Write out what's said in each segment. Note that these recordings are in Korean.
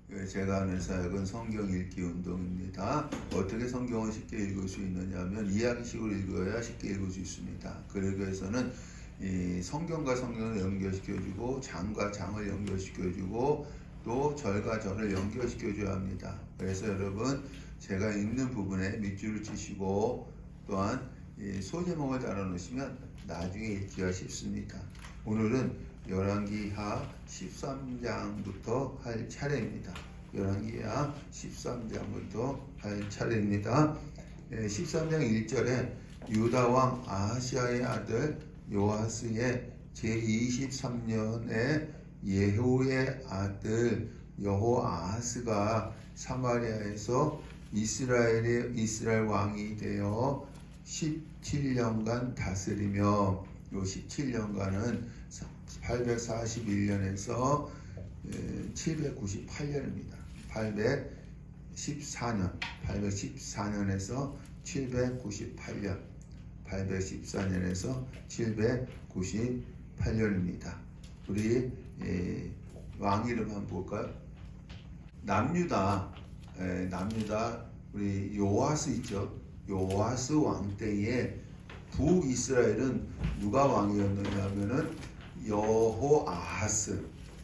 제가 하는 사역은 성경 읽기 운동입니다. 어떻게 성경을 쉽게 읽을 수 있느냐 하면 이야기식으로 읽어야 쉽게 읽을 수 있습니다. 그러기 위해서는 이 성경과 성경을 연결시켜주고 장과 장을 연결시켜주고 또 절과 절을 연결시켜줘야 합니다. 그래서 여러분 제가 읽는 부분에 밑줄을 치시고 또한 이 소제목을 달아 놓으시면 나중에 읽기가 쉽습니다. 오늘은 열왕기하 13장부터 할 차례입니다. 열왕기하 13장부터 할 차례입니다. 13장 1절에 유다왕 아하시아의 아들 요아스의 제23년에 예후의 아들 여호아하스가 사마리아에서 이스라엘 왕이 되어 17년간 다스리며 요 17년간은 841년에서 798년입니다. 814년에서 798년, 814년에서 798년입니다. 우리 왕 이름 한번 볼까요? 남유다 우리 요아스 있죠. 요아스 왕 때에 북이스라엘은 누가 왕이었느냐 하면은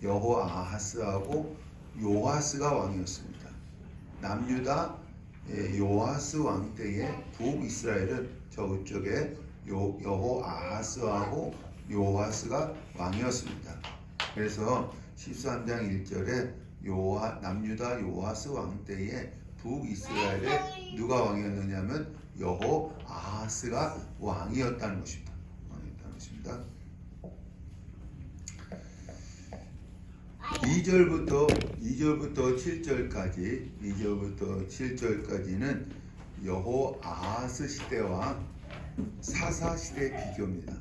여호아하스하고 요아스가 왕이었습니다. 남유다 요아스 왕 때에 북이스라엘은 저쪽에 여호아하스하고 요아스가 왕이었습니다. 그래서 13장 1절에 남유다 요아스 왕 때에 북이스라엘에 누가 왕이었느냐면 여호아하스가 왕이었다는 것입니다. 2절부터 7절까지는 여호아하스 시대와 사사 시대 비교입니다.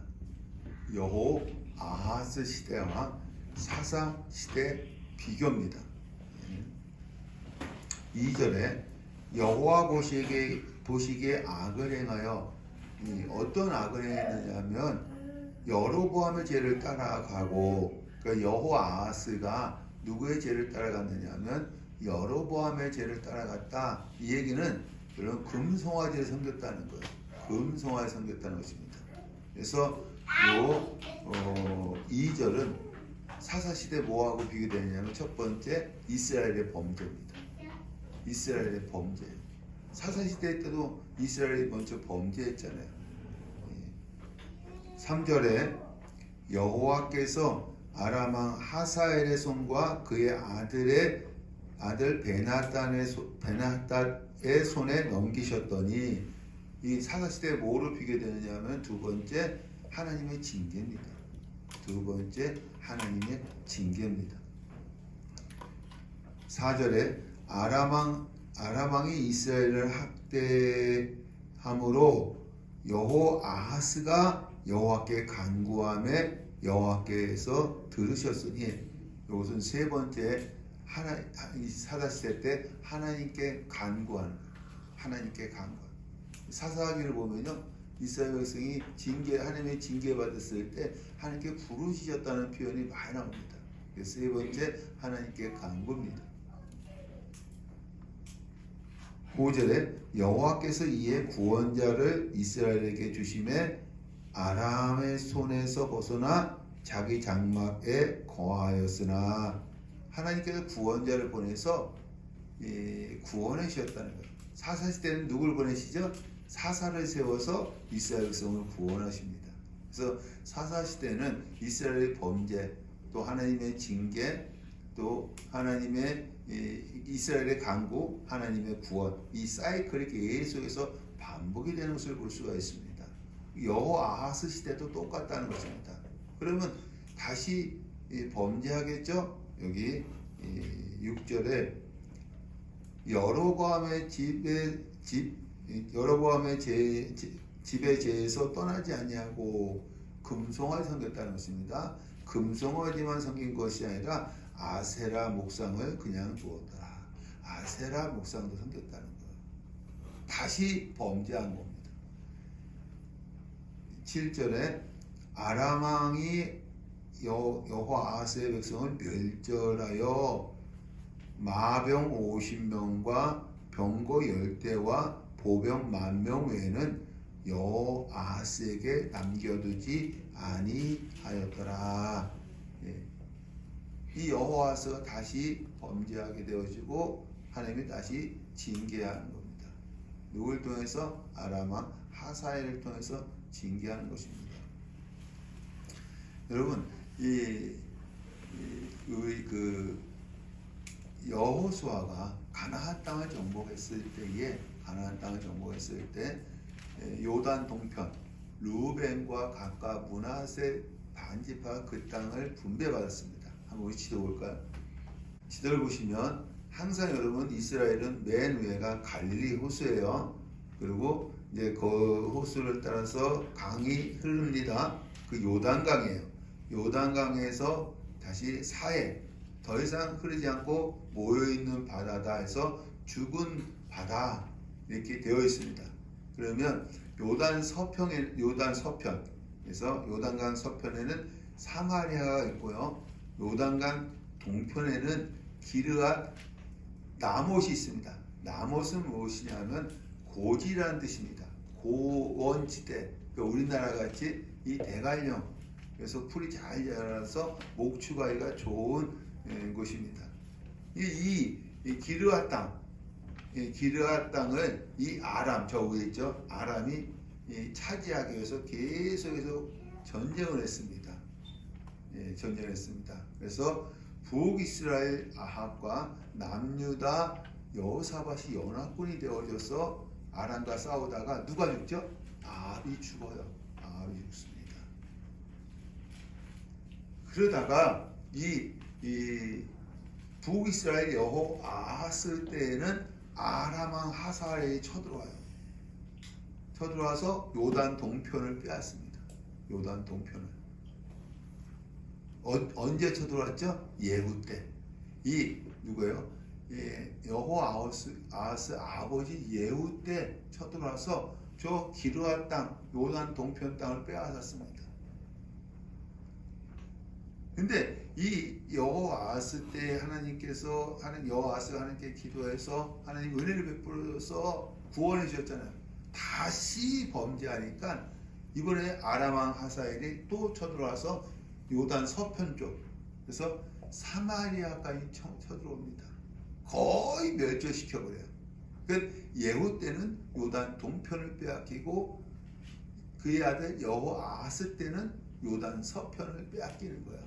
여호아하스 시대와 사사 시대 비교입니다. 2절에 여호와 보시기에 악을 행하여 어떤 악을 행했느냐면 여로보암의 죄를 따라가고 그러니까 여호아하스가 누구의 죄를 따라갔느냐면 여로보암의 죄를 따라갔다. 이 얘기는 여러분 금송아지를 섬겼다는 거예요. 금송아지를 섬겼다는 것입니다. 그래서 2절은 사사시대 뭐하고 비교되느냐면 첫 번째 이스라엘의 범죄입니다. 이스라엘의 범죄. 사사시대 때도 이스라엘이 먼저 범죄했잖아요. 3절에 여호와께서 아람왕 하사엘의 손과 그의 아들 베나단의 손에 넘기셨더니 이 사사시대에 뭐로 비교되느냐면 두 번째 하나님의 징계입니다. 두 번째 하나님의 징계입니다. 4절에 아람왕이 이스라엘을 학대함으로 여호아하스가 여호와께 간구함에 여호와께서 들으셨으니 이것은 세 번째 사사시대 때 하나님께 간구하는 사사기를 보면요 이스라엘 백성이 하나님의 징계 받았을 때 하나님께 부르시셨다는 표현이 많이 나옵니다. 세 번째 하나님께 간구입니다. 5절에 여호와께서 이에 구원자를 이스라엘에게 주심에 아람의 손에서 벗어나 자기 장막에 거하였으나 하나님께서 구원자를 보내서 구원해 주셨다는 거예요. 사사시대는 누굴 보내시죠? 사사를 세워서 이스라엘 백성을 구원하십니다. 그래서 사사시대는 이스라엘의 범죄 또 하나님의 징계 또 하나님의 이스라엘의 간구 하나님의 구원 이 사이클이 계속해서 반복이 되는 것을 볼 수가 있습니다. 여호아하스 시대도 똑같다는 것입니다. 그러면 다시 범죄하겠죠? 여기 6절에 여로보암의 집의 죄에서 떠나지 아니하고 금송아지 섬겼다는 것입니다. 금송아지만 섬긴 것이 아니라 아세라 목상을 그냥 두었더라. 아세라 목상도 섬겼다는 거예요. 다시 범죄한 겁니다. 7절에 아람 왕이 여호아하스의 백성을 멸절하여 마병 50명과 병거 10대와 보병 10,000명 외에는 여호아스에게 남겨두지 아니하였더라. 예. 이 여호아스가 다시 범죄하게 되어지고 하나님이 다시 징계하는 겁니다. 누굴 통해서? 아람왕 하사엘을 통해서 징계하는 것입니다. 여러분, 여호수아가 가나안 땅을 정복했을 때에 요단 동편 루벤과 각과 므낫세 반지파가 그 땅을 분배받았습니다. 한번 우리 지도 볼까요? 지도를 보시면 항상 여러분 이스라엘은 맨 위에가 갈릴리 호수예요. 그리고 이제 그 호수를 따라서 강이 흐릅니다. 그 요단강이에요. 요단강에서 다시 사해 더 이상 흐르지 않고 모여있는 바다다 해서 죽은 바다 이렇게 되어 있습니다. 그러면 요단 서편 그래서 요단강 서편에는 사마리아가 있고요. 요단강 동편에는 기르앗 나못이 있습니다. 나못은 무엇이냐면 고지라는 뜻입니다. 고원지대, 그러니까 우리나라 같이 이 대관령, 그래서 풀이 잘 자라서 목축하기가 좋은 곳입니다. 이 기르앗 땅, 기르앗 땅을 이 아람, 저 위에 있죠? 아람이 차지하기 위해서 계속해서 전쟁을 했습니다. 전쟁을 했습니다. 그래서 북이스라엘 아합과 남유다 여호사밧이 연합군이 되어져서 아람과 싸우다가 누가 죽죠? 아합이 죽어요. 아합이 죽습니다. 그러다가 이 북이스라엘 여호아하스 때에는 아람왕 하사엘이 쳐들어와서 요단 동편을 빼앗습니다. 요단 동편을. 언제 쳐들어왔죠? 예후 때. 이 누구예요? 여호아하스 아버지 예후 때 쳐들어와서 저 기르앗 땅, 요단 동편 땅을 빼앗았습니다. 근데 이 여호아하스 때 여호아하스가 하나님께 기도해서 하나님 은혜를 베풀어서 구원해 주셨잖아요. 다시 범죄하니까 이번에 아람왕 하사엘이 또 쳐들어와서 요단 서편 쪽, 그래서 사마리아까지 쳐들어옵니다. 거의 멸절시켜버려요. 그러니까 예후 때는 요단 동편을 빼앗기고 그의 아들 여호아하스 때는 요단 서편을 빼앗기는 거예요.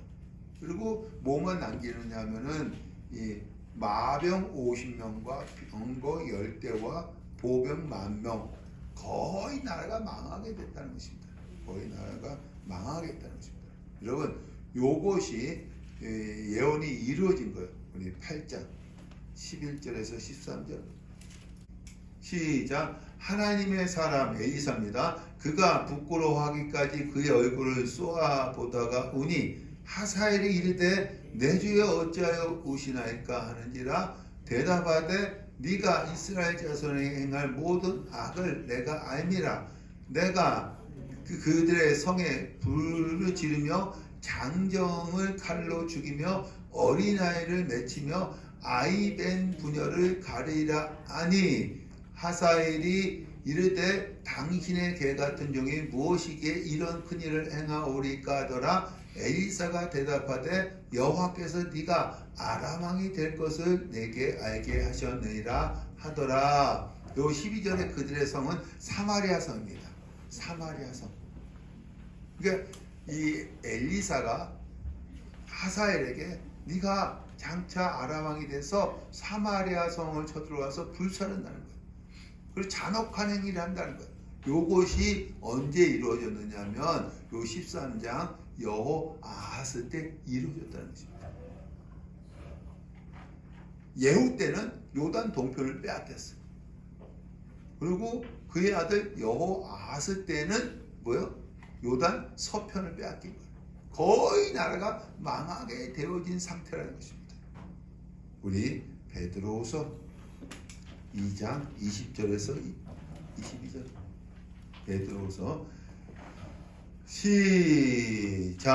그리고 뭐만 남기느냐 하면은 이 마병 50명과 병거 10대와 보병 10,000명, 거의 나라가 망하게 됐다는 것입니다. 거의 나라가 망하겠다는 것입니다. 여러분, 요것이 예언이 이루어진 거예요. 우리 8장 11절에서 13절 시작. 하나님의 사람 엘리사입니다. 그가 부끄러워하기까지 그의 얼굴을 쏘아보다가 우니 하사엘이 이르되 내 주여 어찌하여 우시나이까 하는지라 대답하되 네가 이스라엘 자손에게 행할 모든 악을 내가 알미라. 내가 그들의 성에 불을 지르며 장정을 칼로 죽이며 어린아이를 맺히며 아이벤 부녀를 가리라 하니 하사엘이 이르되 당신의 개 같은 종이 무엇이기에 이런 큰일을 행하오리까 하더라. 엘리사가 대답하되 여호와께서 네가 아람 왕이 될 것을 내게 알게 하셨느니라 하더라. 요 12절에 그들의 성은 사마리아 성입니다. 사마리아 성. 그러니까 이 엘리사가 하사엘에게 네가 장차 아람 왕이 돼서 사마리아 성을 쳐들어와서 불살른다는 거예요. 그리고 잔혹한 행위를 한다는 거예요. 요것이 언제 이루어졌느냐면 요 13장 여호아하스 때 이루어졌다는 것입니다. 예후 때는 요단 동편을 빼앗겼어요. 그리고 그의 아들 여호아하스 때는 뭐요? 요단 서편을 빼앗긴 거예요. 거의 나라가 망하게 되어진 상태라는 것입니다. 우리 베드로후서 2장 20절에서 22절 베드로후서 시작.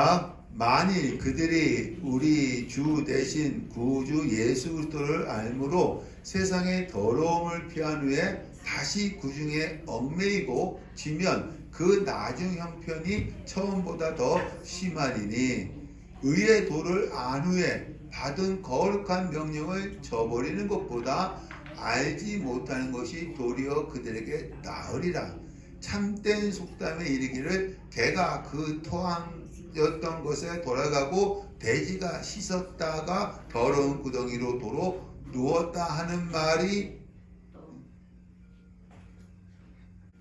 만일 그들이 우리 주 대신 구주 예수 그리스도를 알므로 세상의 더러움을 피한 후에 다시 그 중에 얽매이고 지면 그 나중 형편이 처음보다 더 심하리니 의의 도를 안 후에 받은 거룩한 명령을 저버리는 것보다 알지 못하는 것이 도리어 그들에게 나으리라. 참된 속담에 이르기를 개가 그 토함이었던 것에 돌아가고 돼지가 씻었다가 더러운 구덩이로 도로 누웠다 하는 말이,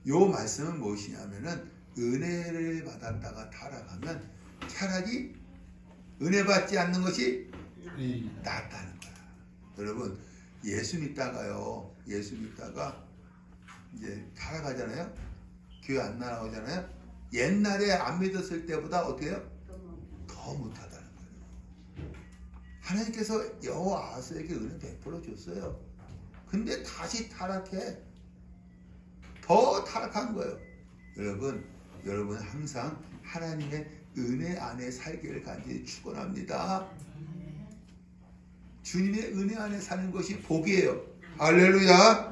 요 말씀은 무엇이냐면은 은혜를 받았다가 타락하면 차라리 은혜 받지 않는 것이 낫다는 거야. 여러분, 예수 믿다가요, 예수 믿다가 이제 타락하잖아요. 교회 안 나오잖아요. 옛날에 안 믿었을 때보다 어떻게 해요? 더 못하다는 거예요. 하나님께서 여호와 아하스에게 은혜 베풀어 줬어요. 근데 다시 타락해. 더 타락한 거예요. 여러분 항상 하나님의 은혜 안에 살기를 간절히 축원합니다. 주님의 은혜 안에 사는 것이 복이에요. 할렐루야.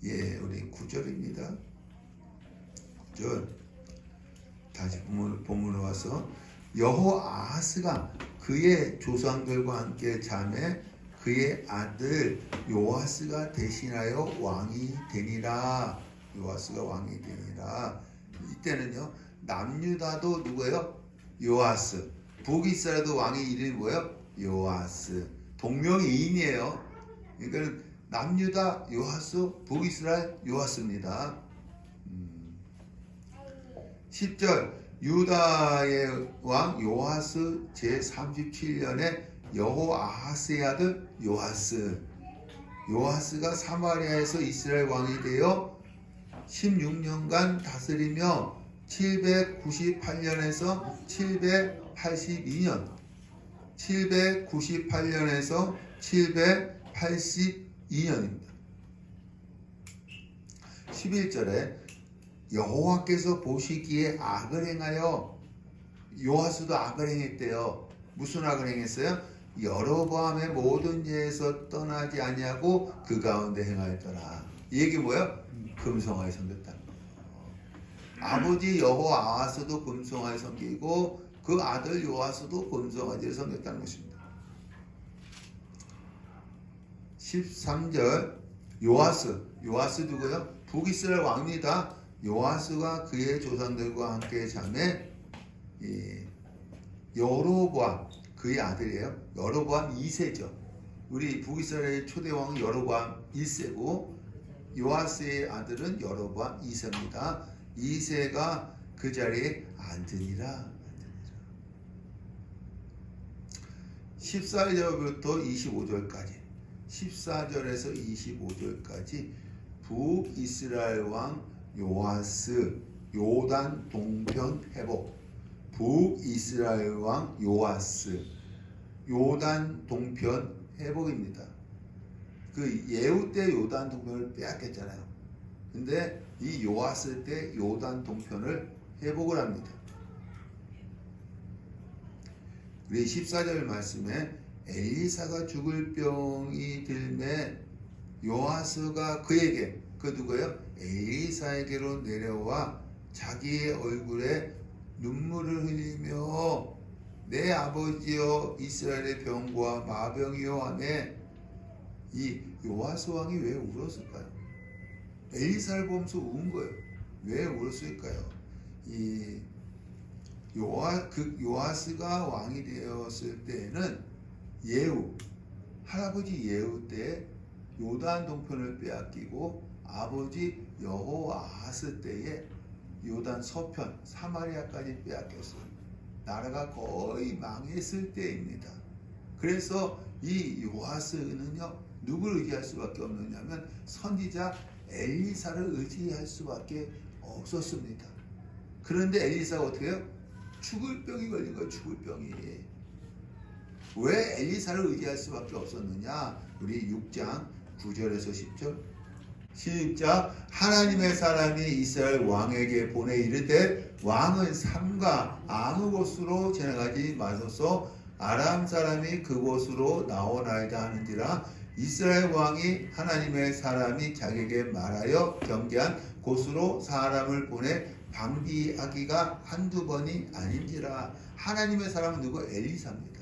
예, 우리 9절입니다. 9절 다시 본문으로 와서 여호와 아하스가 그의 조상들과 함께 잠에 그의 아들 요아스가 대신하여 왕이 되니라. 요아스가 왕이 되니라. 이때는요, 남유다도 누구예요? 요아스. 북이스라엘도 왕의 이름이 뭐예요? 요아스. 동명이인이에요. 그러니까 남유다 요아스, 북이스라엘 요아스입니다. 10절 유다의 왕 요아스 제37년에 여호아하스의 아들 요아스. 요아스가 사마리아에서 이스라엘 왕이 되어 16년간 다스리며 798년에서 782년 798년에서 782년입니다. 11절에 여호와께서 보시기에 악을 행하여, 요아스도 악을 행했대요. 무슨 악을 행했어요? 여로보암의 모든 죄에서 떠나지 아니하고 그 가운데 행하였더라. 이 얘기 뭐예요? 금송아지 섬겼다는 거예요. 아버지 여호와 아하스도 금송아지 섬기고 그 아들 요아스도 금송아지를 섬겼다는 것입니다. 13절 요아스 누구요? 북이스라엘 왕입니다. 요아스가 그의 조상들과 함께 잠에 여로보암 그의 아들이에요. 여로보암 2세죠. 우리 북이스라엘의 초대 왕은 여로보암 1세고 요아스의 아들은 여로보암 2세입니다. 2세가 그 자리에 앉으니라. 14절부터 25절까지 14절에서 25절까지 북이스라엘 왕 요아스 요단 동편 회복. 북이스라엘 왕 요아스 요단 동편 회복입니다. 그 예후 때 요단 동편을 빼앗겼잖아요. 근데 이 요아스 때 요단 동편을 회복을 합니다. 우리 14절 말씀에 엘리사가 죽을 병이 들매 요아스가 그에게, 그 누구예요? 엘리사에게로 내려와 자기의 얼굴에 눈물을 흘리며 내 아버지여 이스라엘의 병과 마병이여 하며, 이 요아스 왕이 왜 울었을까요? 엘리사를 보면서 운 거예요. 왜 울었을까요? 이 요아스가 왕이 되었을 때에는 할아버지 예후 때 요단 동편을 빼앗기고 아버지 여호아하스 때에 요단 서편 사마리아까지 빼앗겼어요. 나라가 거의 망했을 때입니다. 그래서 이 요아스는요, 누구를 의지할 수밖에 없느냐면 선지자 엘리사를 의지할 수밖에 없었습니다. 그런데 엘리사가 어떻게 해요? 죽을 병이 걸린 거예요. 죽을 병이. 왜 엘리사를 의지할 수밖에 없었느냐? 우리 6장 9절에서 10절 시작. 하나님의 사람이 이스라엘 왕에게 보내 이르되 왕은 삼가 아무 곳으로 지나가지 마소서. 아람 사람이 그곳으로 나오나이다 하는지라. 이스라엘 왕이 하나님의 사람이 자기에게 말하여 경계한 곳으로 사람을 보내 방비하기가 한두 번이 아닌지라. 하나님의 사람은 누구? 엘리사입니다.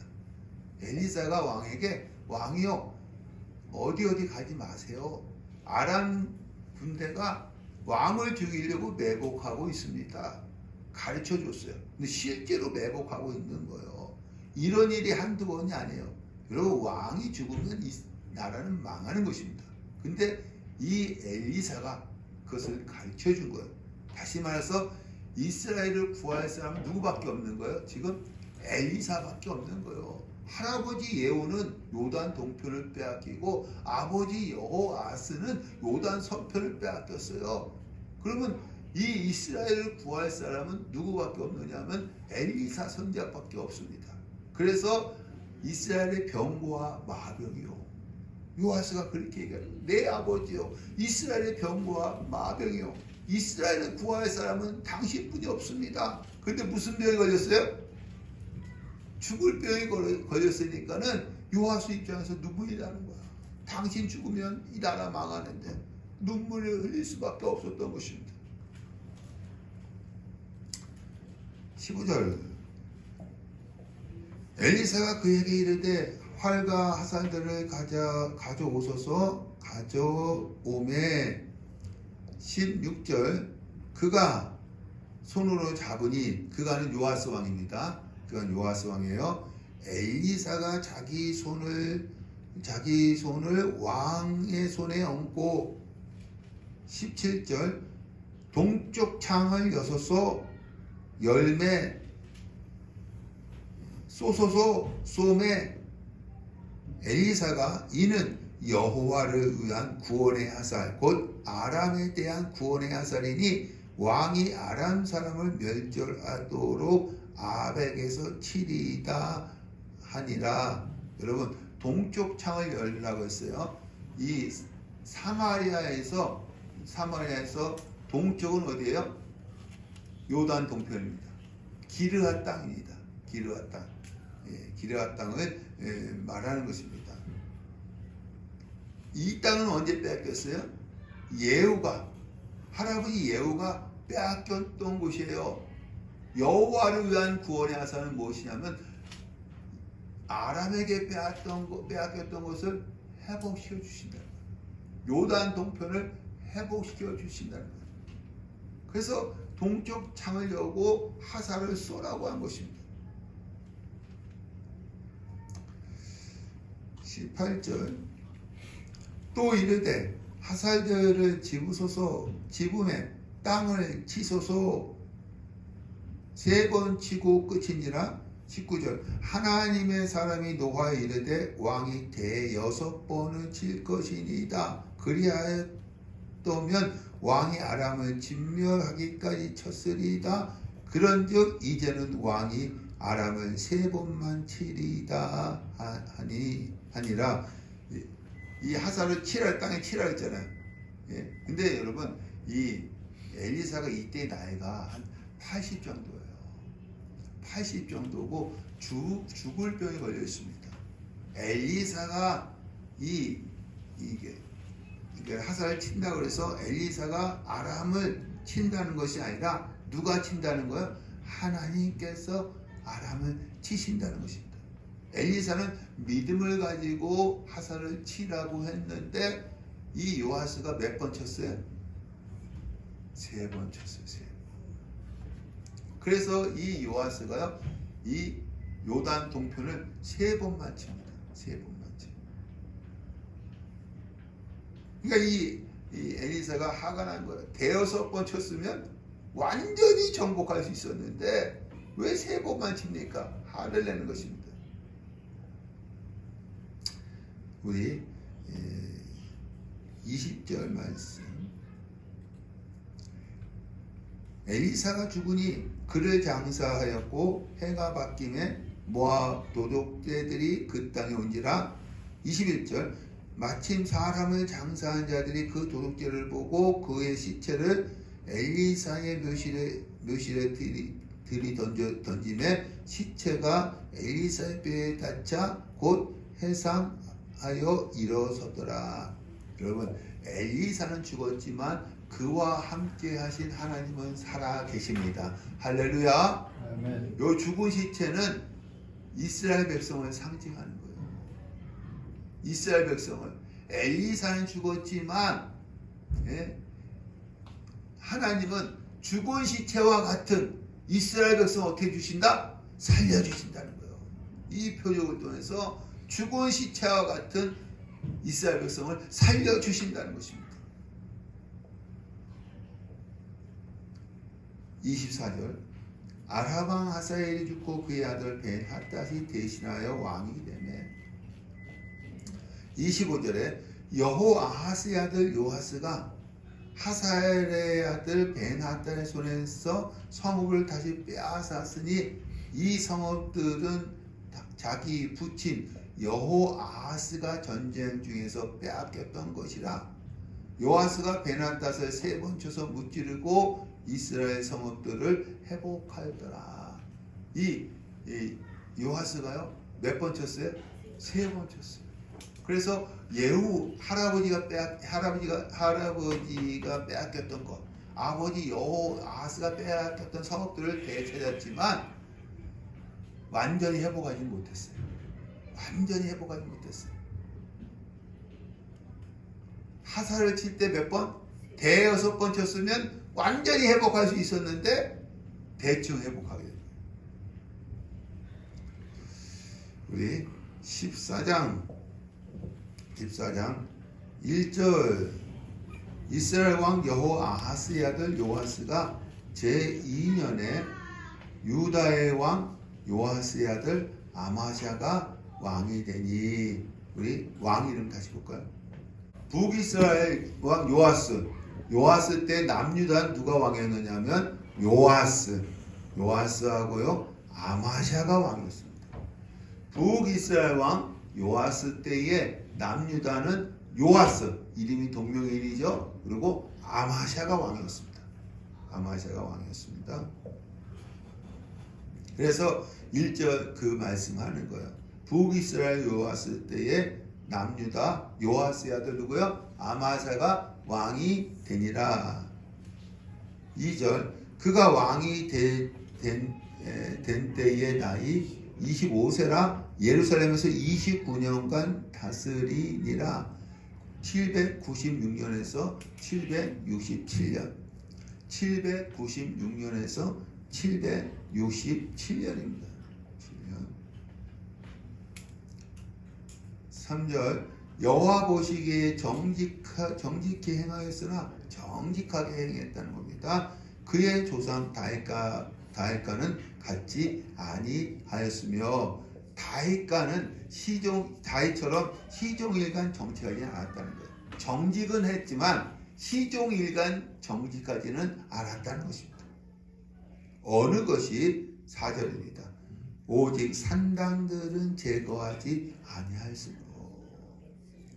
엘리사가 왕에게 왕이요 어디 가지 마세요. 아람 군대가 왕을 죽이려고 매복하고 있습니다. 가르쳐 줬어요. 근데 실제로 매복하고 있는 거예요. 이런 일이 한두 번이 아니에요. 여러분 왕이 죽으면 이 나라는 망하는 것입니다. 근데 이 엘리사가 그것을 가르쳐 준 거예요. 다시 말해서 이스라엘을 구할 사람은 누구밖에 없는 거예요? 지금 엘리사밖에 없는 거예요. 할아버지 예후는 요단 동편을 빼앗기고 아버지 여호아스는 요단 서편을 빼앗겼어요. 그러면 이 이스라엘을 구할 사람은 누구밖에 없느냐면 엘리사 선지자밖에 없습니다. 그래서 이스라엘의 병거와 마병이요. 요아스가 그렇게 얘기해요. 내 아버지요. 이스라엘의 병거와 마병이요. 이스라엘을 구할 사람은 당신뿐이 없습니다. 그런데 무슨 병이 걸렸어요? 죽을 병이 걸렸으니까는 요아스 입장에서 눈물이 나는 거야. 당신 죽으면 이 나라 망하는데 눈물을 흘릴 수밖에 없었던 것입니다. 15절. 엘리사가 그에게 이르되 활과 화살들을 가져오소서. 가져오매 16절. 그가 손으로 잡으니, 그가는 요아스 왕입니다. 그건 요아스 왕이에요. 엘리사가 자기 손을 왕의 손에 얹고 17절. 동쪽 창을 여섯소 열매 쏘소서 쏘매. 엘리사가 이는 여호와를 위한 구원의 화살 곧 아람에 대한 구원의 화살이니 왕이 아람 사람을 멸절하도록 아벡에서 치리이다 하니라. 여러분 동쪽 창을 열라고 했어요. 이 사마리아에서 동쪽은 어디예요? 요단 동편입니다. 기르앗 땅입니다. 기르앗 땅. 기르앗 땅을 말하는 것입니다. 이 땅은 언제 빼앗겼어요? 할아버지 예후가 빼앗겼던 곳이에요. 여호와를 위한 구원의 화살은 무엇이냐면 아람에게 빼앗겼던 것을 회복시켜 주신다는 거예요. 요단 동편을 회복시켜 주신다는 거예요. 그래서 동쪽 창을 여고 화살을 쏘라고 한 것입니다. 18절. 또 이르되 화살들을 집으소서. 집음에 땅을 치소서. 3번 치고 끝이니라. 19절. 하나님의 사람이 노하에 이르되 왕이 대6번을 칠 것이니이다. 그리하였다면 왕이 아람을 진멸하기까지 쳤으리이다. 그런즉 이제는 왕이 아람을 3번만 치리이다 하니라. 이 화살을 치라, 땅에 치라 했잖아요. 근데 여러분 이 엘리사가 이때 나이가 한 80 정도예요. 80 정도고 죽을 병이 걸려 있습니다. 엘리사가 이게 화살을 친다고 해서 엘리사가 아람을 친다는 것이 아니라 누가 친다는 거예요? 하나님께서 아람을 치신다는 것입니다. 엘리사는 믿음을 가지고 화살을 치라고 했는데 이 요아스가 몇 번 쳤어요? 3번 쳤어요. 3번. 그래서 이 요아스가요, 이 요단 동편을 3번만 칩니다. 3번만 칩니다. 그러니까 이 엘리사가 화가 난 거예요. 5번 쳤으면 완전히 정복할 수 있었는데 왜 3번만 칩니까? 화를 내는 것입니다. 우리 20절 말씀. 엘리사가 죽으니 그를 장사하였고 해가 바뀜에 모압 도둑떼들이 그 땅에 온지라. 21절. 마침 사람을 장사한 자들이 그 도둑질을 보고 그의 시체를 엘리사의 묘실에 던짐에 시체가 엘리사의 뼈에 닿자 곧 해상하여 일어서더라. 여러분, 엘리사는 죽었지만 그와 함께 하신 하나님은 살아 계십니다. 할렐루야. 아멘. 요 죽은 시체는 이스라엘 백성을 상징하는 거예요. 이스라엘 백성을. 엘리사는 죽었지만 하나님은 죽은 시체와 같은 이스라엘 백성을 어떻게 주신다? 살려주신다는 거예요. 이 표적을 통해서 죽은 시체와 같은 이스라엘 백성을 살려주신다는 것입니다. 24절 아람 하사엘이 죽고 그의 아들 벤하닷이 대신하여 왕이 되매 25절에 여호아하스의 아들 요아스가 하사엘의 아들 벤하닷의 손에서 성읍을 다시 빼앗았으니 이 성읍들은 자기 부친 여호아하스가 전쟁 중에서 빼앗겼던 것이라. 요아스가 벤하닷을 3번 쳐서 무찌르고 이스라엘 성읍들을 회복하였더라. 이 요아스가요 몇 번 쳤어요? 3번 쳤어요. 그래서 예후 할아버지가 빼앗겼던 것, 아버지 여호아하스가 빼앗겼던 성읍들을 되찾았지만 완전히 회복하지 못했어요. 완전히 회복하지 못했어요. 하사를 칠 때 몇 번? 6번 쳤으면 완전히 회복할 수 있었는데 대충 회복하게 됩니다. 우리 14장 1절 이스라엘 왕 여호아하스의 아들 요아스가 제2년에 유다의 왕 요아스의 아들 아마샤가 왕이 되니. 우리 왕 이름 다시 볼까요? 북이스라엘 왕 요아스 때 남유다는 누가 왕이었느냐면 요아스하고요 아마샤가 왕이었습니다. 북이스라엘 왕 요아스 때에 남유다는 요아스 이름이 동명이인이죠. 그리고 아마샤가 왕이었습니다. 그래서 1절 그 말씀하는 거예요. 북이스라엘 요아스 때에 남유다 요아스의 아들 누구요? 아마샤가 왕이 되니라. 2절 그가 왕이 된 때의 나이 25세라 예루살렘에서 29년간 다스리니라. 796년에서 767년 796년에서 767년입니다. 3절 여호와 보시기에 정직히 행하였으나 정직하게 행했다는 겁니다. 그의 조상 다윗가는 같지 아니하였으며 다윗가는 다윗처럼 시종일관 정직하지 않았다는 거예요. 정직은 했지만 시종일관 정직하지는 않았다는 것입니다. 어느 것이 4절입니다. 오직 산당들은 제거하지 아니하였으므로.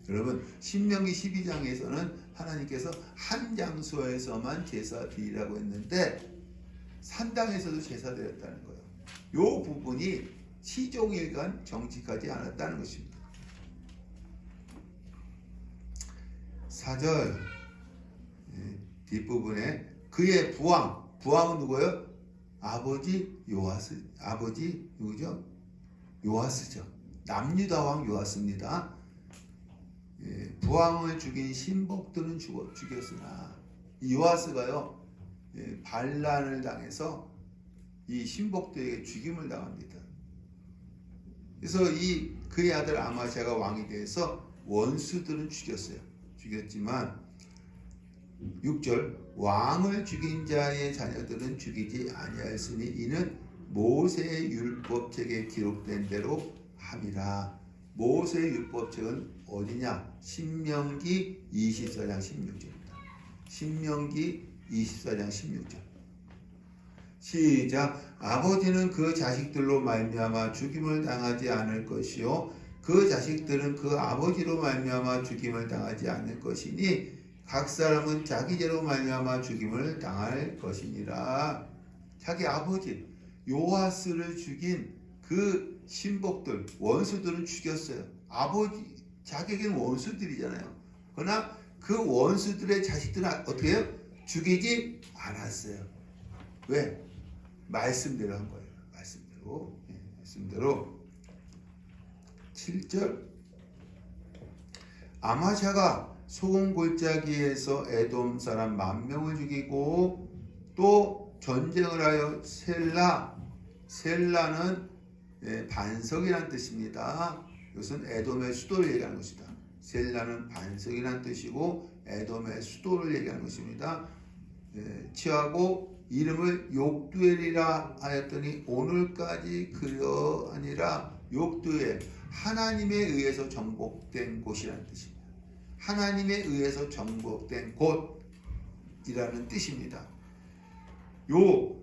여러분 신명기 12장에서는 하나님께서 한 장소에서만 제사 드리라고 했는데 산당에서도 제사 드렸다는 거예요. 이 부분이 시종일관 정직하지 않았다는 것입니다. 4절 뒷부분에 그의 부왕은 누구예요? 아버지 누구죠? 요아스죠. 남유다 왕 요아스입니다. 부왕을 죽인 신복들은 죽였으나 이 요아스가요 반란을 당해서 이 신복들에게 죽임을 당합니다. 그래서 그의 아들 아마샤가 왕이 돼서 원수들은 죽였지만 6절 왕을 죽인 자의 자녀들은 죽이지 아니하였으니 이는 모세의 율법책에 기록된 대로 함이라. 모세의 율법책은 어디냐? 신명기 24장 16절입니다. 신명기 24장 16절. 시작. 아버지는 그 자식들로 말미암아 죽임을 당하지 않을 것이요 그 자식들은 그 아버지로 말미암아 죽임을 당하지 않을 것이니 각 사람은 자기 죄로 말미암아 죽임을 당할 것이니라. 자기 아버지 요아스를 죽인 그 신복들, 원수들은 죽였어요. 아버지, 자기에게는 원수들이잖아요. 그러나 그 원수들의 자식들은 어떻게 해요? 죽이지 않았어요. 왜? 말씀대로 한 거예요. 말씀대로. 말씀대로. 7절. 아마샤가 소금 골짜기에서 에돔 사람 10,000명을 죽이고 또 전쟁을 하여 셀라는 반석이란 뜻입니다. 이것은 에돔의 수도를 얘기하는 것이다. 셀라는 반석이란 뜻이고 에돔의 수도를 얘기하는 것입니다. 취하고 이름을 욕두엘이라 하였더니 오늘까지 그러하니라. 욕두엘, 하나님에 의해서 정복된 곳이라는 뜻입니다. 하나님에 의해서 정복된 곳이라는 뜻입니다. 요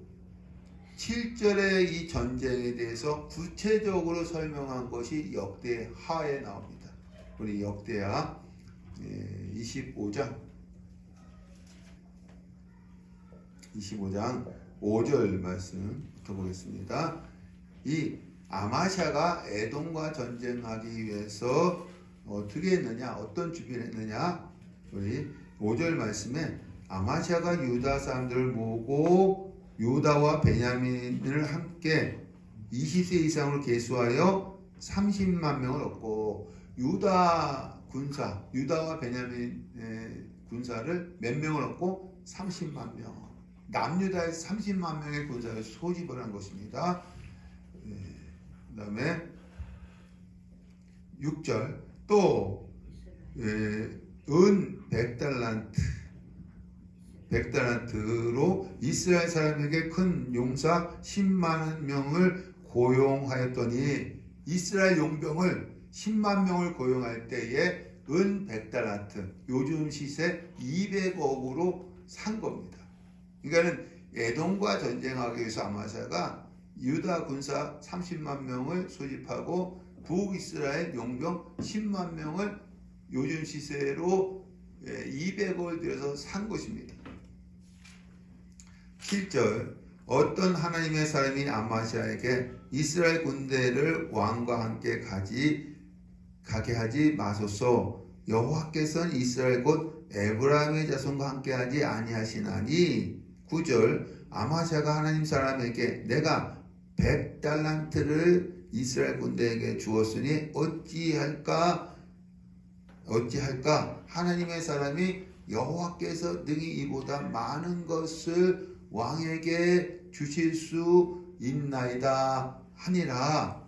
7절의 이 전쟁에 대해서 구체적으로 설명한 것이 역대하에 나옵니다. 우리 역대하 25장 5절 말씀 붙어보겠습니다. 이 아마샤가 에돔과 전쟁하기 위해서 어떻게 했느냐, 어떤 준비를 했느냐, 우리 5절 말씀에 아마샤가 유다 사람들을 모으고 유다와 베냐민을 함께 20세 이상으로 계수하여 30만 명을 얻고 유다와 베냐민 군사를 몇 명을 얻고 30만 명, 남유다에서 30만 명의 군사를 소집을 한 것입니다. 그 다음에 6절 또 은 100달란트로 이스라엘 사람에게 큰 용사 10만 명을 고용하였더니 이스라엘 용병을 10만 명을 고용할 때에 은 100달란트, 요즘 시세 200억으로 산 겁니다. 그러니까는 에돔과 전쟁하기 위해서 아마샤가 유다 군사 30만 명을 소집하고 북이스라엘 용병 10만 명을 요즘 시세로 200억을 들여서 산 것입니다. 7절 어떤 하나님의 사람이 아마샤에게 이스라엘 군대를 왕과 함께 가게 하지 마소서. 여호와께서는 이스라엘 곧 에브라임의 자손과 함께하지 아니하시나니. 9절 아마샤가 하나님 사람에게 내가 100달란트를 이스라엘 군대에게 주었으니 어찌할까? 하나님의 사람이 여호와께서 능히 이보다 많은 것을 왕에게 주실 수 있나이다 하니라.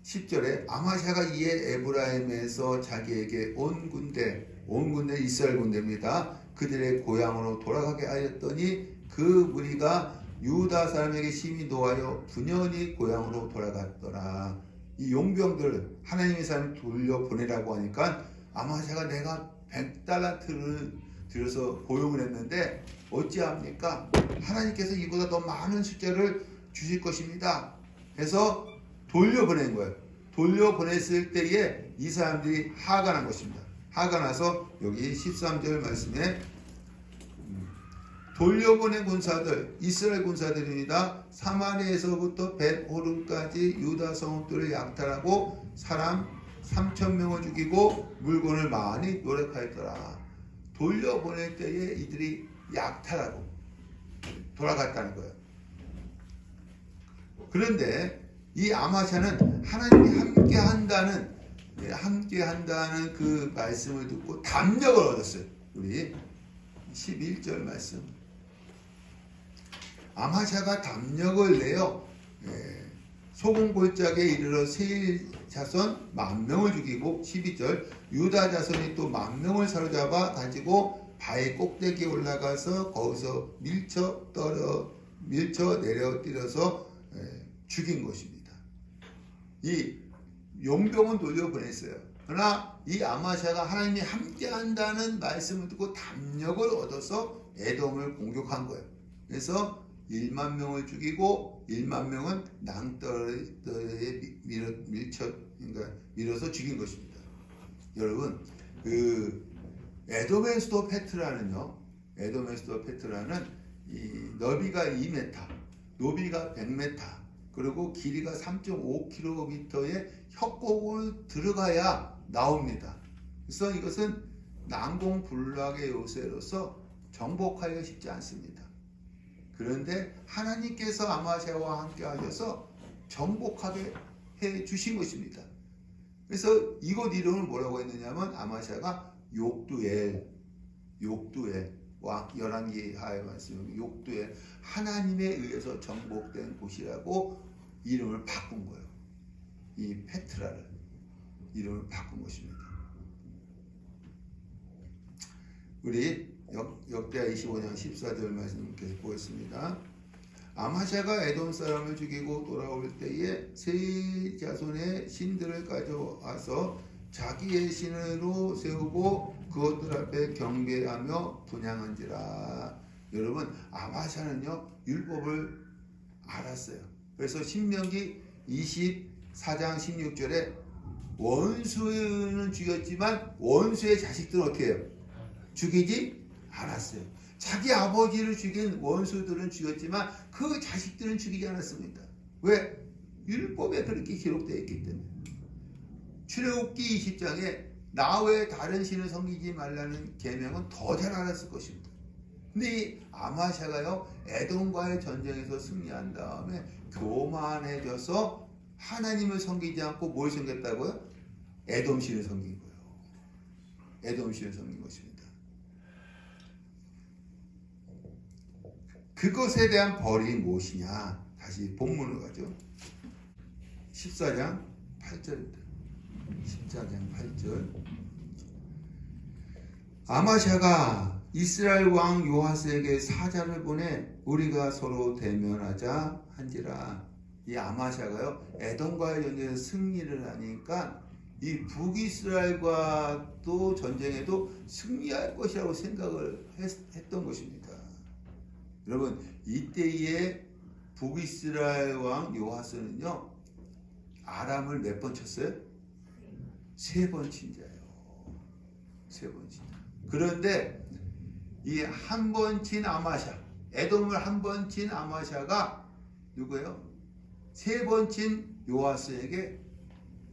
10절에 아마샤가 이에 에브라임에서 자기에게 온 군대 이스라엘 군대입니다. 그들의 고향으로 돌아가게 하였더니 그 무리가 유다 사람에게 심히 노하여 분연히 고향으로 돌아갔더라. 이 용병들 하나님의 사람을 돌려보내라고 하니까 아마샤가 내가 100달란트를 들여서 고용을 했는데 어찌합니까? 하나님께서 이보다 더 많은 숫자를 주실 것입니다. 그래서 돌려보낸 거예요. 돌려보냈을 때에 이 사람들이 화가 난 것입니다. 화가 나서 여기 13절 말씀에 돌려보낸 군사들, 이스라엘 군사들입니다. 사마리에서부터 벳호른까지 유다 성읍들을 약탈하고 사람 3,000명을 죽이고 물건을 많이 노력하였더라. 돌려보낼 때에 이들이 약탈하고 돌아갔다는 거예요. 그런데 이 아마샤는 하나님이 함께 한다는 그 말씀을 듣고 담력을 얻었어요. 우리 11절 말씀. 아마샤가 담력을 내어 소금 골짜기에 이르러 세일 자손 10,000명을 죽이고 12절 유다 자손이 또 10,000명을 사로잡아 가지고 바위 꼭대기에 올라가서 거기서 밀쳐 내려 뛰어서 죽인 것입니다. 이 용병은 돌려보냈어요. 그러나 이 아마샤가 하나님이 함께한다는 말씀을 듣고 담력을 얻어서 에돔을 공격한 거예요. 그래서 10,000명을 죽이고 1만 명은 낭떠러에 밀어서 죽인 것입니다. 여러분, 그 에돔의 수도 페트라는요, 에돔의 수도 페트라는 이 너비가 2m, 높이가 100m, 그리고 길이가 3.5km의 협곡을 들어가야 나옵니다. 그래서 이것은 난공불락의 요새로서 정복하기가 쉽지 않습니다. 그런데 하나님께서 아마샤와 함께 하셔서 정복하게 해 주신 것입니다. 그래서 이곳 이름을 뭐라고 했느냐면 아마샤가 욕두엘 열왕기 하에 말씀 욕두엘 하나님에 의해서 정복된 곳이라고 이름을 바꾼 거예요. 이 페트라를 이름을 바꾼 것입니다. 우리 역대하 25장 14절 말씀 계속 보겠습니다. 아마샤가 에돔 사람을 죽이고 돌아올 때에 세 자손의 신들을 가져와서 자기의 신으로 세우고 그것들 앞에 경배하며 분향한지라. 여러분, 아마샤는요 율법을 알았어요. 그래서 신명기 24장 16절에 원수는 죽였지만 원수의 자식들은 어떻게 해요? 죽이지 않았어요. 자기 아버지를 죽인 원수들은 죽였지만 그 자식들은 죽이지 않았습니다. 왜? 율법에 그렇게 기록되어 있기 때문에. 출애굽기 20장에 나 외에 다른 신을 섬기지 말라는 계명은 더 잘 알았을 것입니다. 근데 이 아마샤가요 에돔과의 전쟁에서 승리한 다음에 교만해져서 하나님을 섬기지 않고 뭘 섬겼다고요? 에돔 신을 섬긴 거예요. 에돔 신을 섬긴 것입니다. 그것에 대한 벌이 무엇이냐? 다시 본문으로 가죠. 14장 8절입니다. 14장 8절. 아마샤가 이스라엘 왕 요아스에게 사자를 보내 우리가 서로 대면하자 한지라. 이 아마샤가요 에돔과의 전쟁에서 승리를 하니까 이 북이스라엘과도 전쟁에도 승리할 것이라고 생각을 했던 것입니다. 여러분, 이때의 북이스라엘 왕 요아스는요 아람을 몇 번 쳤어요? 3번 친 자예요. 3번 친 자. 그런데 이 한 번 친 아마샤, 에돔을 한 번 친 아마샤가 누구예요? 3번 친 요아스에게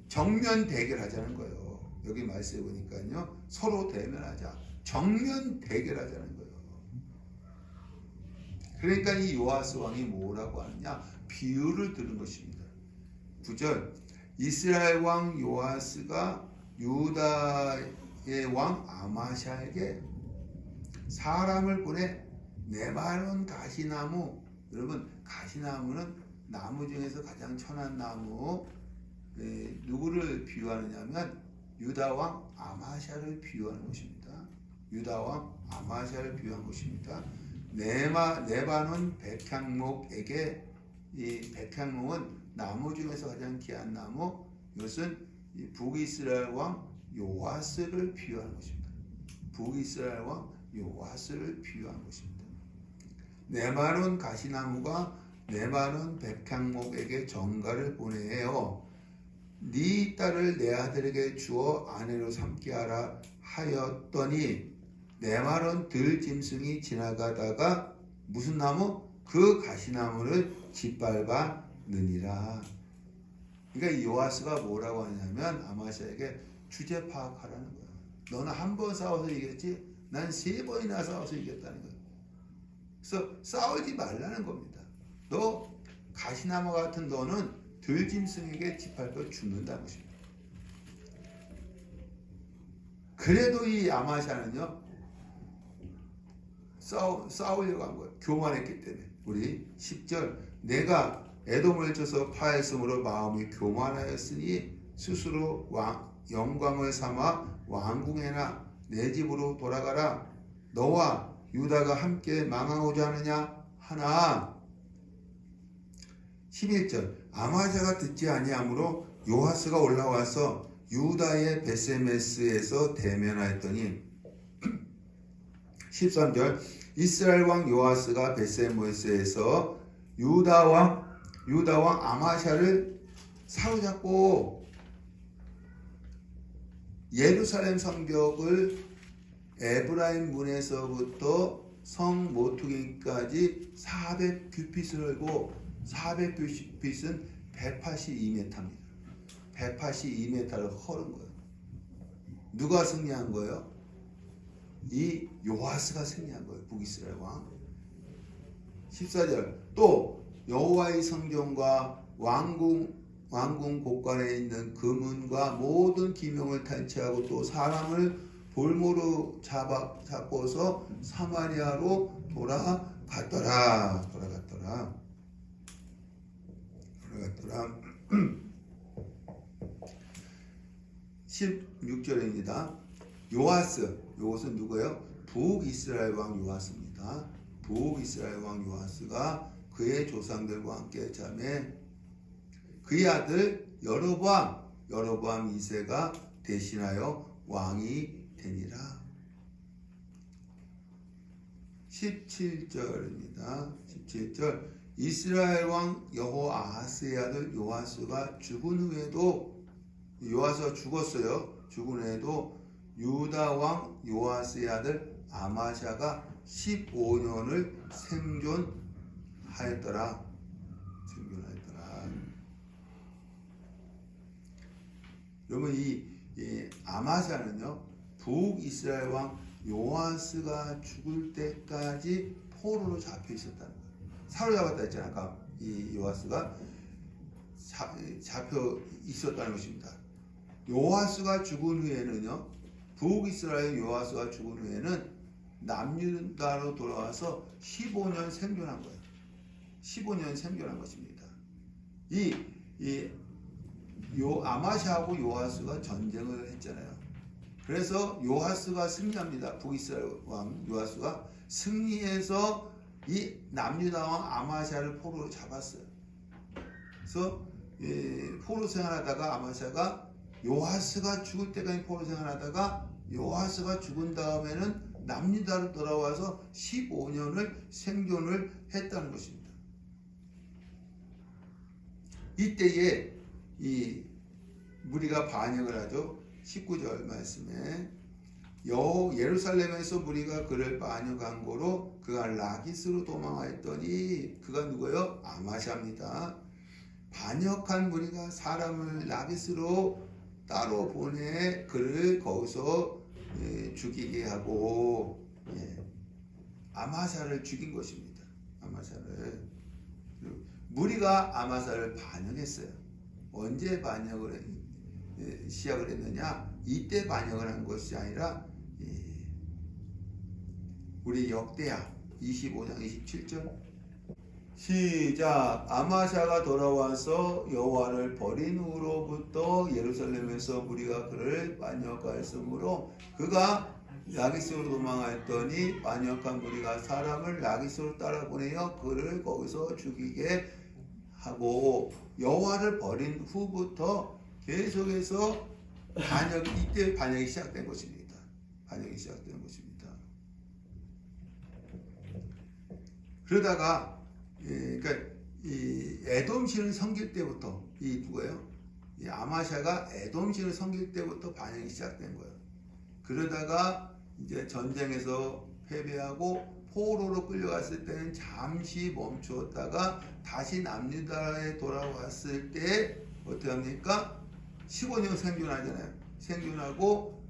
정면 대결하자는 거예요. 여기 말씀해 보니까요 서로 대면하자, 정면 대결하자는 거예요. 그러니까 이 요아스 왕이 뭐라고 하느냐? 비유를 들은 것입니다. 9절. 이스라엘 왕 요아스가 유다의 왕 아마샤에게 사람을 보내 네바논 가시나무, 여러분 가시나무는 나무 중에서 가장 천한 나무, 누구를 비유하느냐면 유다 왕 아마샤를 비유하는 것입니다. 유다 왕 아마샤를 비유한 것입니다. 네바논 백향목에게, 이 백향목은 나무 중에서 가장 귀한 나무, 이것은 북이스라엘 왕 요아스를 비유하는 것입니다. 북이스라엘 왕 요아스를 비유한 것입니다. 네바논 가시나무가 네바논 백향목에게 전가를 보내어 네 딸을 내 아들에게 주어 아내로 삼게 하라 하였더니 네바논 들짐승이 지나가다가 무슨 나무? 그 가시나무를 짓밟아느니라. 그러니까 이 요아스가 뭐라고 하냐면 아마샤에게 주제 파악하라는 거야. 너는 한 번 싸워서 이겼지? 난 3번이나 싸워서 이겼다는 거야. 그래서 싸우지 말라는 겁니다. 너 가시나무 같은 너는 들짐승에게 짓밟혀 죽는다는 것입니다. 그래도 이 아마샤는요 싸우려고 한 거예요. 교만했기 때문에. 우리 10절. 내가 에돔을 쳐서 파했으므로 마음이 교만하였으니 스스로 영광을 삼아 왕궁에나 내 집으로 돌아가라. 너와 유다가 함께 망하고자 하느냐 하나. 11절. 아마샤가 듣지 아니하므로 요아스가 올라와서 유다의 베세메스에서 대면하였더니 13절. 이스라엘 왕 요아스가 베세메스에서 유다 왕 유다 왕 아마샤를 사로잡고 예루살렘 성벽을 에브라임 문에서부터 성 모퉁이까지 400규빗을 헐고 400규빗은 182m입니다. 182m를 허른 거예요. 누가 승리한 거예요? 이 요아스가 승리한 거예요. 북이스라엘 왕. 14절 또 여호와의 성전과 왕궁 곳간에 있는 금은과 모든 기명을 탈취하고 또 사람을 볼모로 잡고서 사마리아로 돌아갔더라. 16절입니다. 요아스, 이것은 누구예요? 북이스라엘 왕 요아스입니다. 북이스라엘 왕 요아스가 그의 조상들과 함께 자매 그의 아들 여로보암 2세가 대신하여 왕이 되니라. 17절입니다. 17절 이스라엘 왕 여호아하스의 아들 요아스가 죽은 후에도 요아스가 죽었어요. 죽은 후에도 유다 왕 요아스의 아들 아마샤가 15년을 생존하였더라. 여러분 이 아마샤는요 북이스라엘 왕 요아스가 죽을 때까지 포로로 잡혀 있었다는 거예요. 사로잡았다 했잖아요. 아까 이 요아스가 잡혀 있었다는 것입니다. 요아스가 죽은 후에는요 북이스라엘 요아스가 죽은 후에는 남유다로 돌아와서 15년 생존한 거예요. 15년 생존한 것입니다. 아마샤하고 요아스가 전쟁을 했잖아요. 그래서 요아스가 승리합니다. 북이스라엘 왕 요아스가 승리해서 이 남유다 왕 아마샤를 포로로 잡았어요. 그래서 포로 생활하다가 아마샤가 요아스가 죽을 때까지 포로 생활하다가 요아스가 죽은 다음에는 남유다로 돌아와서 15년을 생존을 했다는 것입니다. 이때에 이 무리가 반역을 하죠. 19절 말씀에 예루살렘에서 무리가 그를 반역한 고로 그가 라기스로 도망하였더니 그가 누구예요? 아마샤입니다. 반역한 무리가 사람을 라기스로 따로 보내 그를 거기서 죽이게 하고 아마샤를 죽인 것입니다. 아마샤를 무리가 아마샤를 반역했어요. 언제 반역을 시작을 했느냐? 이때 반역을 한 것이 아니라 우리 역대하 25장 27절 시작. 아마샤가 돌아와서 여호와를 버린 후로부터 예루살렘에서 무리가 그를 반역하였으므로 그가 라기스로 도망하였더니 반역한 무리가 사람을 라기스로 따라 보내어 그를 거기서 죽이게 하고 여호와를 버린 후부터 계속해서 이때 반역이 시작된 것입니다. 반역이 시작된 것입니다. 그러다가 그러니까 이 에돔신을 섬길 때부터 이 누구예요? 이 아마샤가 에돔신을 섬길 때부터 반역이 시작된 거예요. 그러다가 이제 전쟁에서 패배하고 포로로 끌려갔을 때는 잠시 멈추었다가 다시 남유다에 돌아왔을 때 어떻게 합니까? 15년 생존하잖아요. 생존하고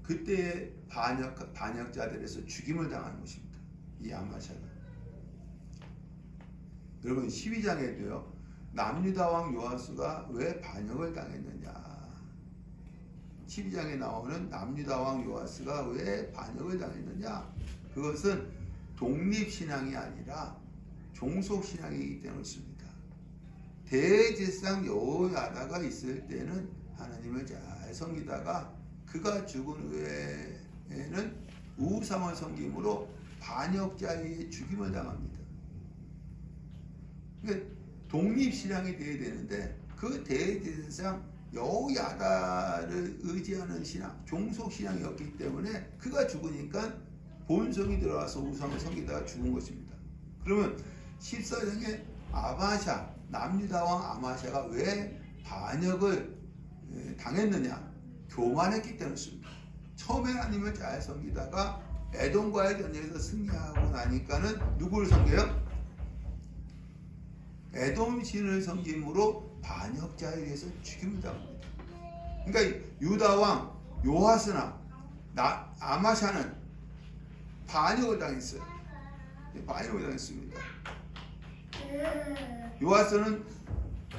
그때 반역자들에서 죽임을 당한 것입니다. 이 아마샤가. 여러분 12장에도요. 남유다 왕 요아스가 왜 반역을 당했느냐. 12장에 나오는 남유다 왕 요아스가 왜 반역을 당했느냐. 그것은 독립신앙이 아니라 종속신앙이기 때문입니다. 대제사장 여호야다가 있을 때는 하나님을 잘 섬기다가 그가 죽은 후에는 우상을 섬김으로 반역자의 죽임을 당합니다. 그러니까 독립신앙이 되어야 되는데 그 대제사장 여호야다를 의지하는 신앙, 종속신앙이었기 때문에 그가 죽으니까 본성이 들어와서 우상을 섬기다가 죽은 것입니다. 그러면 14장에 아마샤 남유다 왕 아마샤가 왜 반역을 당했느냐? 교만했기 때문입니다. 처음에 하나님을 잘 섬기다가 에돔과의 전쟁에서 승리하고 나니까는 누구를 섬겨요? 에돔 신을 섬김으로 반역자에 의해서 죽임을 당합니다. 그러니까 유다 왕 요아스나 아마샤는 반역을 당했어요. 반역을 당했습니다. 요아스는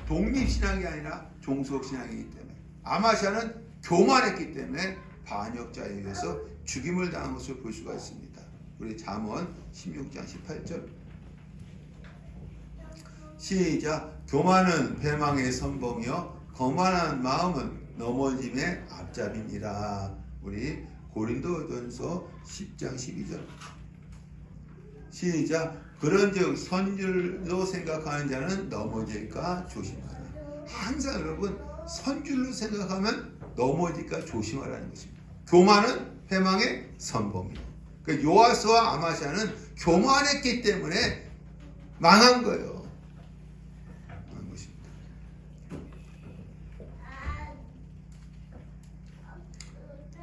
독립신앙이 아니라 종속신앙이기 때문에, 아마샤는 교만했기 때문에 반역자에 의해서 죽임을 당한 것을 볼 수가 있습니다. 우리 잠언 16장 18절 시작. 교만은 패망의 선봉이요 거만한 마음은 넘어짐의 앞잡이니라. 우리 고린도전서 10장 12절 시작. 그런즉 선줄로 생각하는 자는 넘어질까 조심하라. 항상 여러분 선줄로 생각하면 넘어질까 조심하라는 것입니다. 교만은 패망의 선봉이에요. 그러니까 요아스와 아마샤는 교만했기 때문에 망한 거예요. 망한 것입니다.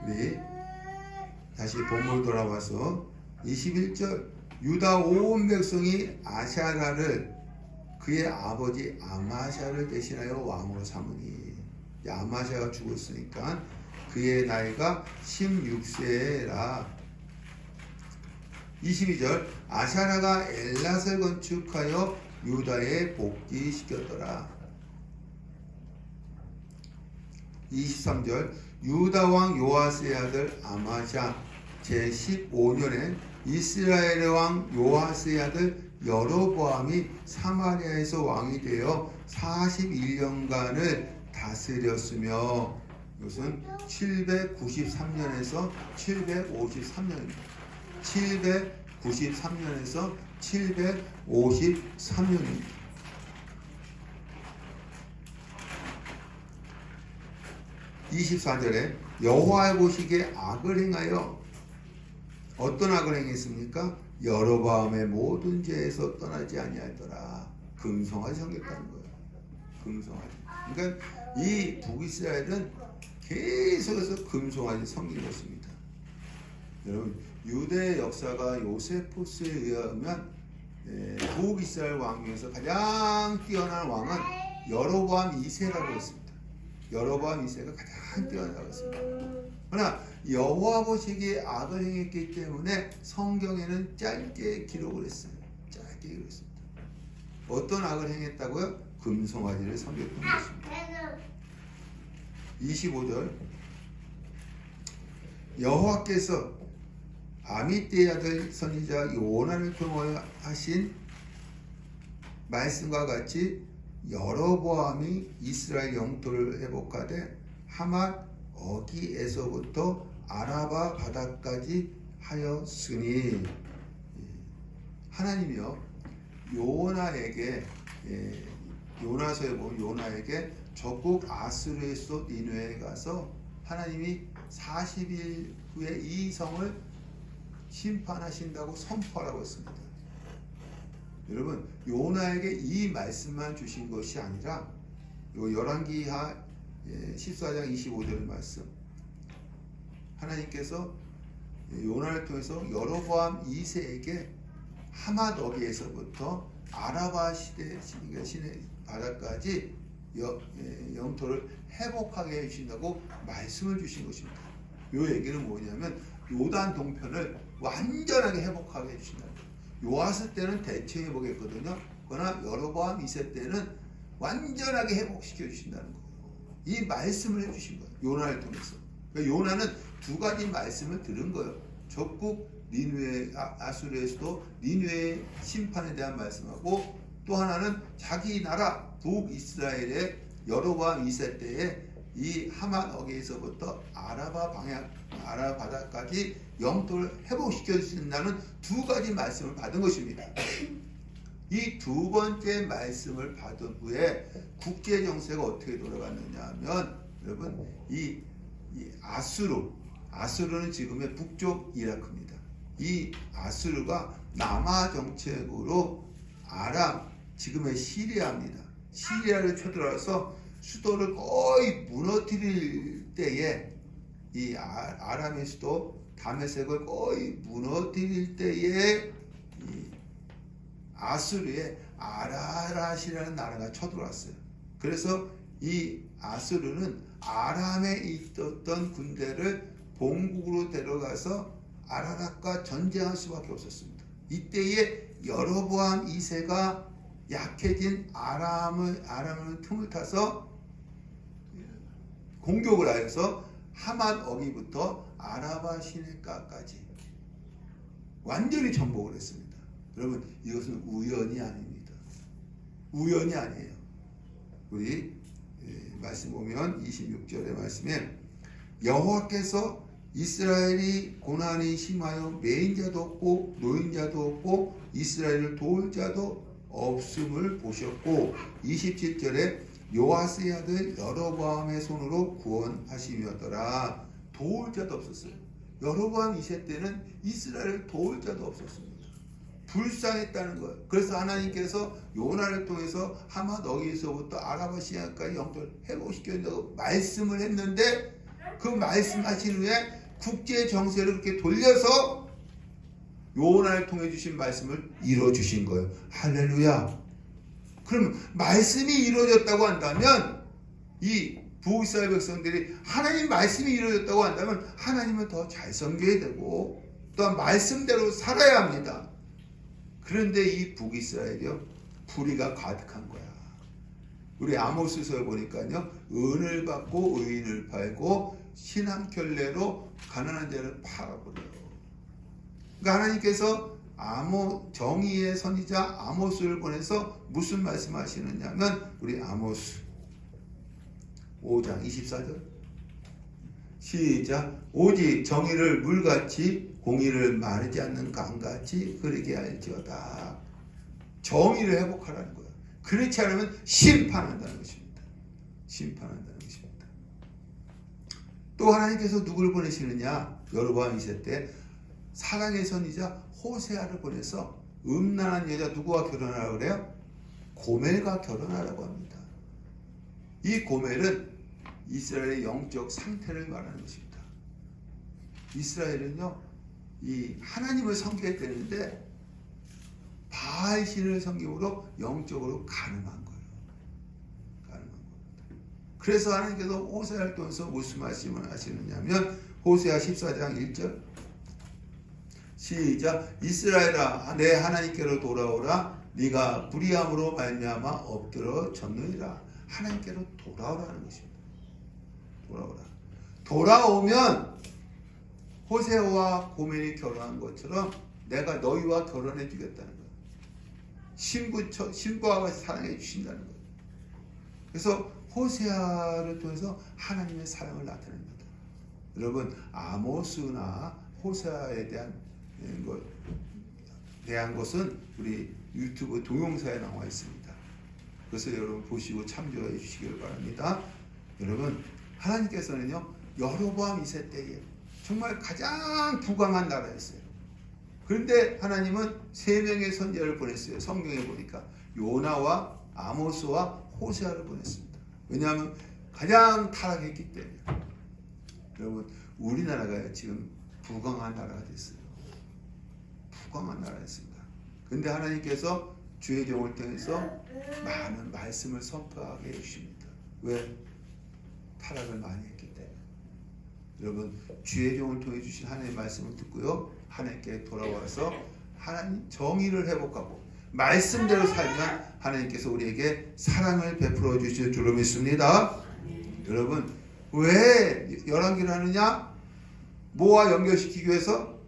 우리 다시 본문 돌아와서 21절 유다 온 백성이 아샤라를 그의 아버지 아마샤를 대신하여 왕으로 삼으니, 아마샤가 죽었으니까 그의 나이가 16세라. 22절 아샤라가 엘랏을 건축하여 유다에 복귀시켰더라. 23절 유다 왕 요아스의 아들 아마샤 제15년에 이스라엘의 왕 요아스의 아들 여로보암이 사마리아에서 왕이 되어 41년간을 다스렸으며, 이것은 793년에서 753년입니다. 793년에서 753년입니다. 24절에 여호와의 보시기에 악을 행하여, 어떤 악을 행했습니까? 여로보암의 모든 죄에서 떠나지 아니하더라. 금송아지 섬겼다는 거예요. 금송아지. 그러니까 이 북이스라엘은 계속해서 금송아지 섬긴 것입니다. 여러분 유대의 역사가 요세푸스에 의하면 북이스라엘 왕 중에서 가장 뛰어난 왕은 여로보암 2세라고 했습니다. 여로보암 2세가 가장 뛰어나다고 했습니다. 그러나 여호와 보시기에 악을 행했기 때문에 성경에는 짧게 기록을 했어요. 짧게 기록했습니다. 어떤 악을 행했다고요? 금송아지를 섬겼던 것입니다. 25절 여호와께서 아미떼의 아들 선지자 요나를 통하여 하신 말씀과 같이 여로보암이 이스라엘 영토를 회복하되 하맛 어기에서부터 아라바 바다까지 하였으니, 하나님이요 요나에게, 요나서에 보면 요나에게 적국 아수르에서 니느웨에 가서 하나님이 40일 후에 이 성을 심판하신다고 선포하라고 했습니다. 여러분 요나에게 이 말씀만 주신 것이 아니라 요 열왕기하 14장 25절 말씀, 하나님께서 요나를 통해서 여로보암 2세에게 하맛 어기에서부터 아라바 시내 바다까지 영토를 회복하게 해주신다고 말씀을 주신 것입니다. 이 얘기는 뭐냐면 요단 동편을 완전하게 회복하게 해주신다. 요아스 때는 대체 회복했거든요. 그러나 여로보암 2세 때는 완전하게 회복시켜 주신다는 거예요. 이 말씀을 해주신 거예요. 요나를 통해서. 그러니까 요나는 두 가지 말씀을 들은 거예요. 적국 니느웨 아수르에서도 니느웨의 심판에 대한 말씀하고, 또 하나는 자기 나라 북이스라엘의 여로보암 2세 때에 이 하맛 어기에서부터 아라바 바다까지 영토를 회복시켜 주신다는 두 가지 말씀을 받은 것입니다. 이 두 번째 말씀을 받은 후에 국제 정세가 어떻게 돌아갔느냐 하면, 여러분 이 아수르는 지금의 북쪽 이라크입니다. 이 아수르가 남하 정책으로 아람, 지금의 시리아입니다. 시리아를 쳐들어와서 수도를 거의 무너뜨릴 때에 이 아람의 수도 다메섹을 거의 무너뜨릴 때에 이 아수르의 아라랏이라는 나라가 쳐들어왔어요. 그래서 이 아수르는 아람에 있었던 군대를 본국으로 데려가서 아라랏과 전쟁할 수밖에 없었습니다. 이때에 여로보암 2세가 약해진 아람을 틈을 타서 공격을 하여서 하맛 어기부터 아라바 시내가까지 완전히 정복을 했습니다. 여러분, 이것은 우연이 아닙니다. 우연이 아니에요. 우리 말씀 보면 26절의 말씀에 여호와께서 이스라엘이 고난이 심하여 매인자도 없고 노인자도 없고 이스라엘을 도울 자도 없음을 보셨고 27절에 요아스의 아들 여로보암의 손으로 구원하심이었더라. 도울 자도 없었어요. 여로보암 2세 때는 이스라엘을 도울 자도 없었습니다. 불쌍했다는 거예요. 그래서 하나님께서 요나를 통해서 하맛 어기에서부터 아라바 시내까지 영토를 회복시켜준다고 말씀을 했는데 그 말씀하신 후에 국제 정세를 그렇게 돌려서 요나를 통해 주신 말씀을 이루어 주신 거예요. 할렐루야. 그럼 말씀이 이루어졌다고 한다면 이 북이스라엘 백성들이 하나님 말씀이 이루어졌다고 한다면 하나님을 더 잘 섬겨야 되고 또한 말씀대로 살아야 합니다. 그런데 이 북이스라엘이요, 불의가 가득한 거야. 우리 아모스서에 보니까요, 은을 받고 의인을 팔고 신함켤레로 가난한 자를 팔아버려요. 그러니까 하나님께서 정의의 선지자 아모스를 보내서 무슨 말씀하시느냐면 우리 아모스 5장 24절 시작. 오직 정의를 물같이 공의를 마르지 않는 강같이 흐르게 할지어다. 정의를 회복하라는 거예요. 그렇지 않으면 심판한다는 것입니다. 심판한다는 것입니다. 또 하나님께서 누구를 보내시느냐? 여로보암 2세 때 사랑의 선지자 호세아를 보내서 음란한 여자 누구와 결혼하라고 그래요? 고멜과 결혼하라고 합니다. 이 고멜은 이스라엘의 영적 상태를 말하는 것입니다. 이스라엘은요, 이 하나님을 섬겨야 되는데 바알 신을 섬김으로 영적으로 가늠한 거예요. 가늠한 겁니다. 그래서 하나님께서 호세아를 통해서 무슨 말씀을 하시느냐면 호세아 14장 1절 시작. 이스라엘아, 내 하나님께로 돌아오라. 네가 불의함으로 말미암아 엎드러졌느니라. 하나님께로 돌아오라는 것입니다. 돌아오라. 돌아오면 호세아와 고멜이 결혼한 것처럼 내가 너희와 결혼해 주겠다는 거예요. 신부와 같이 사랑해 주신다는 거예요. 그래서 호세아를 통해서 하나님의 사랑을 나타냅니다. 여러분, 아모스나 호세아에 대한 것은 우리 유튜브 동영상에 나와 있습니다. 그래서 여러분 보시고 참조해 주시길 바랍니다. 여러분, 하나님께서는요, 여로보암 2세 때에 정말 가장 부강한 나라였어요. 그런데 하나님은 3명의 선지자를 보냈어요. 성경에 보니까 요나와 아모스와 호세아를 보냈습니다. 왜냐하면 가장 타락했기 때문에. 여러분, 우리나라가 지금 부강한 나라가 됐어요. 부강한 나라였습니다. 그런데 하나님께서 주의 종을 통해서 많은 말씀을 선포하게 해주십니다. 왜? 타락을 많이 했기 때문에. 여러분, 주의 종을 통해 주신 하나님의 말씀을 듣고요, 하나님께 돌아와서 하나님 정의를 회복하고 말씀대로 살면 하나님께서 우리에게 사랑을 베풀어 주실 줄로 믿습니다. 여러분, 왜 열왕기를 하느냐? 뭐와 연결시키기 위해서?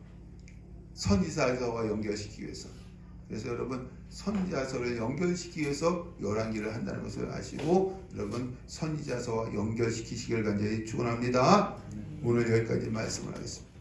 선지자서와 연결시키기 위해서. 그래서 여러분, 선지자서를 연결시키기 위해서 열왕기를 한다는 것을 아시고 여러분, 선지자서와 연결시키시길 간절히 축원합니다. 오늘 여기까지 말씀을 하겠습니다.